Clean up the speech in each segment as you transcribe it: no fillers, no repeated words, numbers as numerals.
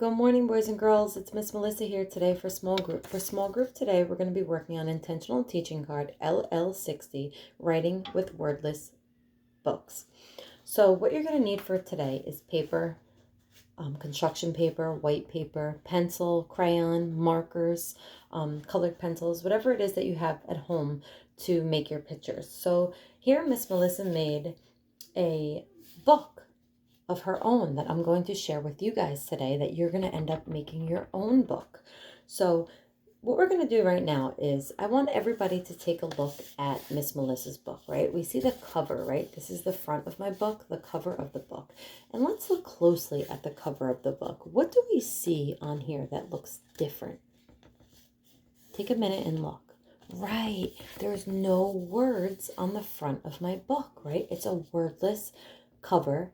Good morning, boys and girls. It's Miss Melissa here today for small group. For small group today, we're going to be working on intentional teaching card LL60, writing with wordless books. So what you're going to need for today is paper, construction paper, white paper, pencil, crayon, markers, colored pencils, whatever it is that you have at home to make your pictures. So here Miss Melissa made a book of her own that I'm going to share with you guys today, that you're going to end up making your own book. So what we're going to do right now is I want everybody to take a look at Miss Melissa's book, right? We see the cover, right? This is the front of my book, the cover of the book. And let's look closely at the cover of the book. What do we see on here that looks different? Take a minute and look. Right, there's no words on the front of my book, right? It's a wordless cover,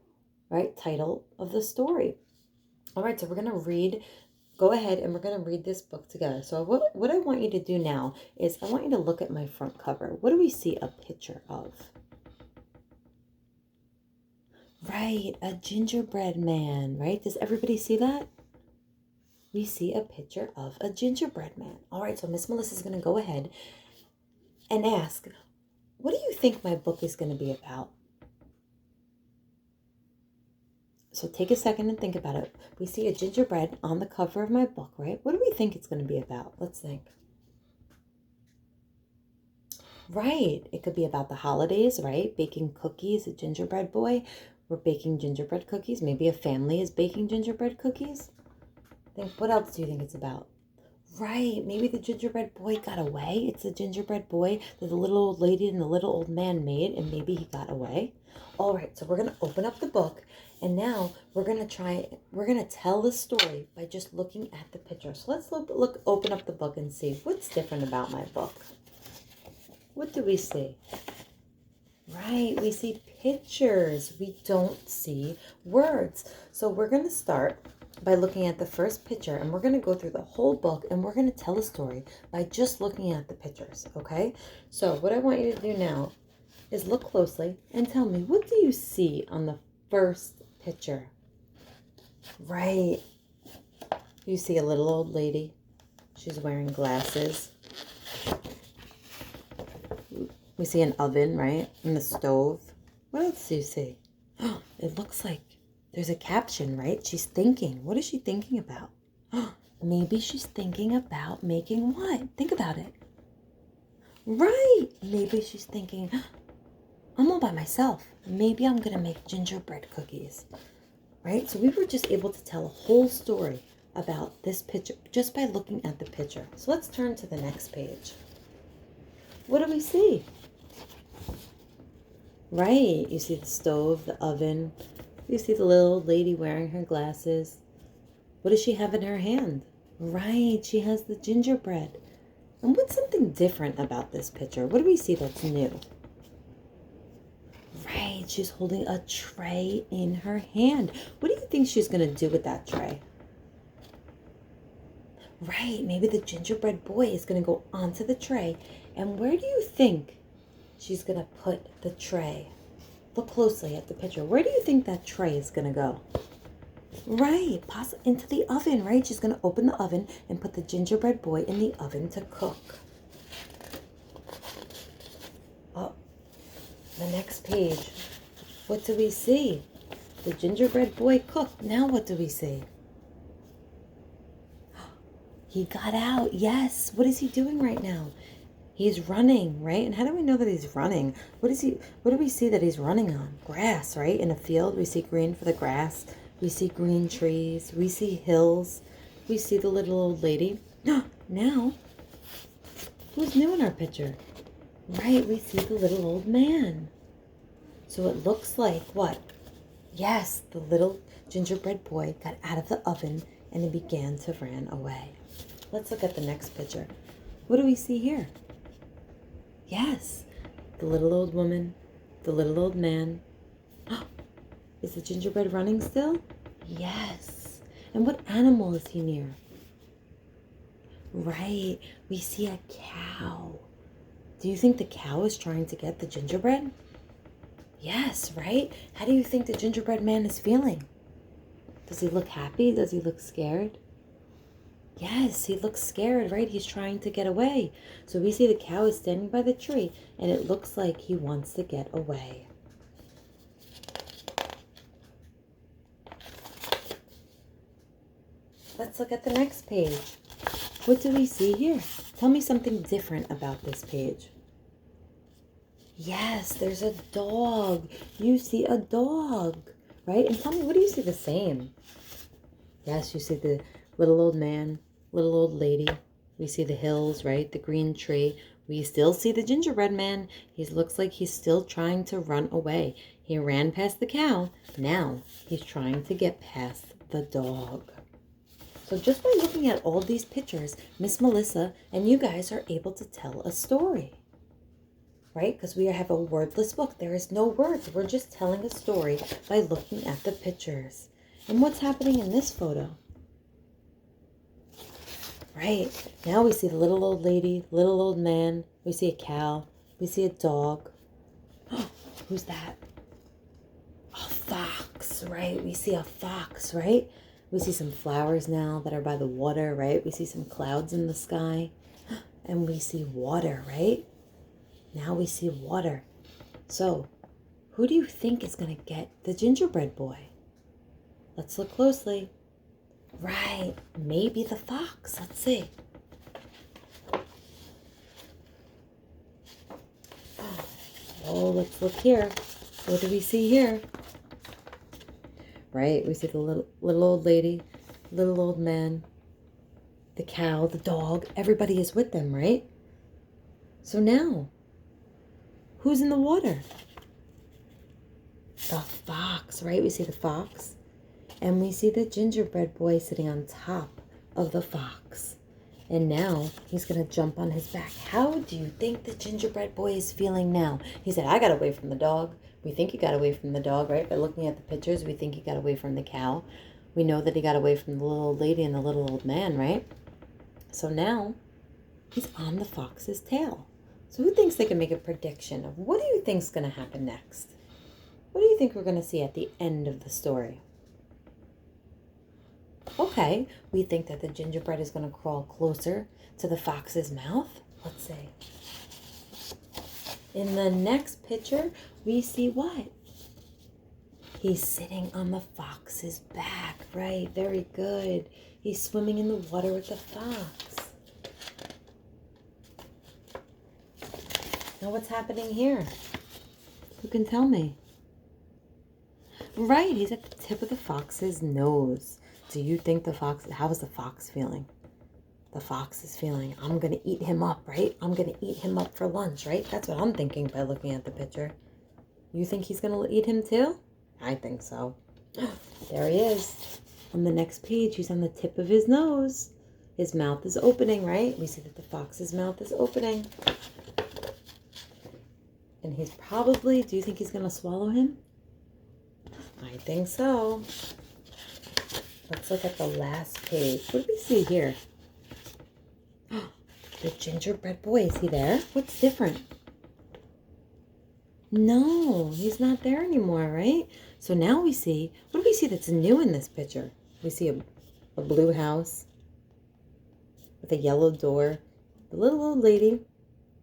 right? Title of the story. All right, so we're going to go ahead and we're going to read this book together. So what I want you to do now is I want you to look at my front cover. What do we see a picture of? Right, a gingerbread man, right? Does everybody see that? We see a picture of a gingerbread man. All right, so Miss Melissa's going to go ahead and ask, what do you think my book is going to be about? So take a second and think about it. We see a gingerbread on the cover of my book, right? What do we think it's going to be about? Let's think. Right. It could be about the holidays, right? Baking cookies, a gingerbread boy. We're baking gingerbread cookies. Maybe a family is baking gingerbread cookies. Think, what else do you think it's about? Right. Maybe the gingerbread boy got away. It's the gingerbread boy that the little old lady and the little old man made, and maybe he got away. All right. So we're going to open up the book. And now we're going to tell the story by just looking at the picture. So let's open up the book and see what's different about my book. What do we see? Right, we see pictures. We don't see words. So we're going to start by looking at the first picture, and we're going to go through the whole book, and we're going to tell a story by just looking at the pictures, okay? So what I want you to do now is look closely and tell me, what do you see on the first picture? Right. You see a little old lady. She's wearing glasses. We see an oven, right? And the stove. What else do you see? Oh, it looks like there's a caption, right? She's thinking. What is she thinking about? Oh, maybe she's thinking about making what? Think about it. Right. Maybe she's thinking, I'm all by myself. Maybe I'm going to make gingerbread cookies. Right? So we were just able to tell a whole story about this picture just by looking at the picture. So let's turn to the next page. What do we see? Right. You see the stove, the oven. You see the little old lady wearing her glasses. What does she have in her hand? Right. She has the gingerbread. And what's something different about this picture? What do we see that's new? Right, she's holding a tray in her hand. What do you think she's going to do with that tray? Right, maybe the gingerbread boy is going to go onto the tray. And where do you think she's going to put the tray? Look closely at the picture. Where do you think that tray is going to go? Right, into the oven, right? She's going to open the oven and put the gingerbread boy in the oven to cook. Oh. The next page. What do we see? The gingerbread boy cooked. Now what do we see? He got out. Yes. What is he doing right now? He's running, right? And how do we know that he's running? What do we see that he's running on? Grass, right? In a field, we see green for the grass. We see green trees. We see hills. We see the little old lady. Now, who's new in our picture? Right, we see the little old man. So it looks like what? Yes, the little gingerbread boy got out of the oven and he began to run away. Let's look at the next picture. What do we see here? Yes, the little old woman, the little old man. Is the gingerbread running still? Yes. And what animal is he near? Right, we see a cow. Do you think the cow is trying to get the gingerbread? Yes, right? How do you think the gingerbread man is feeling? Does he look happy? Does he look scared? Yes, he looks scared, right? He's trying to get away. So we see the cow is standing by the tree, and it looks like he wants to get away. Let's look at the next page. What do we see here? Tell me something different about this page. Yes, there's a dog. You see a dog, right? And tell me, what do you see the same? Yes, you see the little old man, little old lady. We see the hills, right? The green tree. We still see the gingerbread man. He looks like he's still trying to run away. He ran past the cow. Now he's trying to get past the dog. So just by looking at all these pictures, Miss Melissa and you guys are able to tell a story, right? Because we have a wordless book. There is no words. We're just telling a story by looking at the pictures. And what's happening in this photo? Right, now we see the little old lady, little old man. We see a cow. We see a dog. Who's that? A fox, right? We see a fox, right? We see some flowers now that are by the water, right? We see some clouds in the sky. And we see water, right? Now we see water. So, who do you think is going to get the gingerbread boy? Let's look closely. Right, maybe the fox. Let's see. Oh, let's look here. What do we see here? Right, we see the little old lady, little old man, the cow, the dog. Everybody is with them, right? So now, who's in the water? The fox, right? We see the fox. And we see the gingerbread boy sitting on top of the fox. And now he's going to jump on his back. How do you think the gingerbread boy is feeling now? He said, I got away from the dog. We think he got away from the dog, right? By looking at the pictures, we think he got away from the cow. We know that he got away from the little old lady and the little old man, right? So now he's on the fox's tail. So who thinks they can make a prediction of what do you think is going to happen next? What do you think we're going to see at the end of the story? Okay, we think that the gingerbread is going to crawl closer to the fox's mouth. Let's see. In the next picture, we see what? He's sitting on the fox's back, right? Very good. He's swimming in the water with the fox. Now what's happening here? Who can tell me? Right, he's at the tip of the fox's nose. Do you think the fox, how is the fox feeling? The fox is feeling, I'm going to eat him up, right? I'm going to eat him up for lunch, right? That's what I'm thinking by looking at the picture. You think he's going to eat him too? I think so. There he is. On the next page, he's on the tip of his nose. His mouth is opening, right? We see that the fox's mouth is opening. And he's probably, do you think he's going to swallow him? I think so. Let's look at the last page. What do we see here? The gingerbread boy. Is he there? What's different? No, he's not there anymore, right? So now we see, what do we see that's new in this picture? We see a blue house with a yellow door. The little old lady,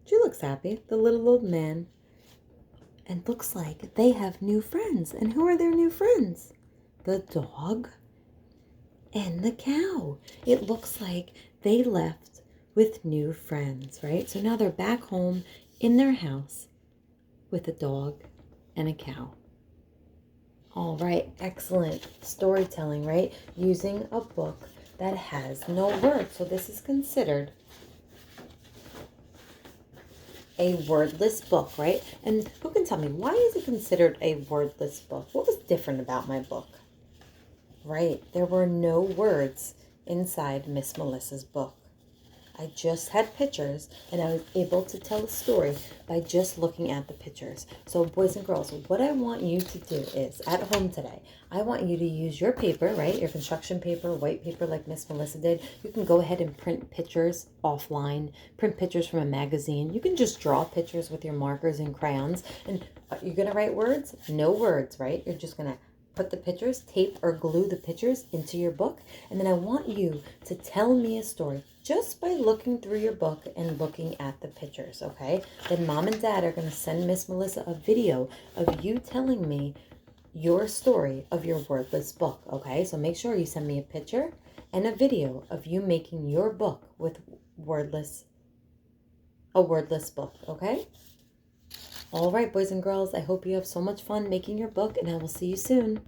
she looks happy. The little old man. And looks like they have new friends. And who are their new friends? The dog and the cow. It looks like they left with new friends, right? So now they're back home in their house with a dog and a cow. All right, excellent storytelling, right? Using a book that has no words. So this is considered a wordless book, right? And who can tell me, why is it considered a wordless book? What was different about my book? Right, there were no words inside Miss Melissa's book. I just had pictures, and I was able to tell a story by just looking at the pictures. So boys and girls, what I want you to do is, at home today, I want you to use your paper, right? Your construction paper, white paper like Miss Melissa did. You can go ahead and print pictures offline, print pictures from a magazine. You can just draw pictures with your markers and crayons. And you're going to write words? No words, right? You're just going to put the pictures, tape or glue the pictures into your book. And then I want you to tell me a story just by looking through your book and looking at the pictures, okay? Then Mom and Dad are going to send Miss Melissa a video of you telling me your story of your wordless book, okay? So make sure you send me a picture and a video of you making your book with a wordless book, okay? All right, boys and girls, I hope you have so much fun making your book, and I will see you soon.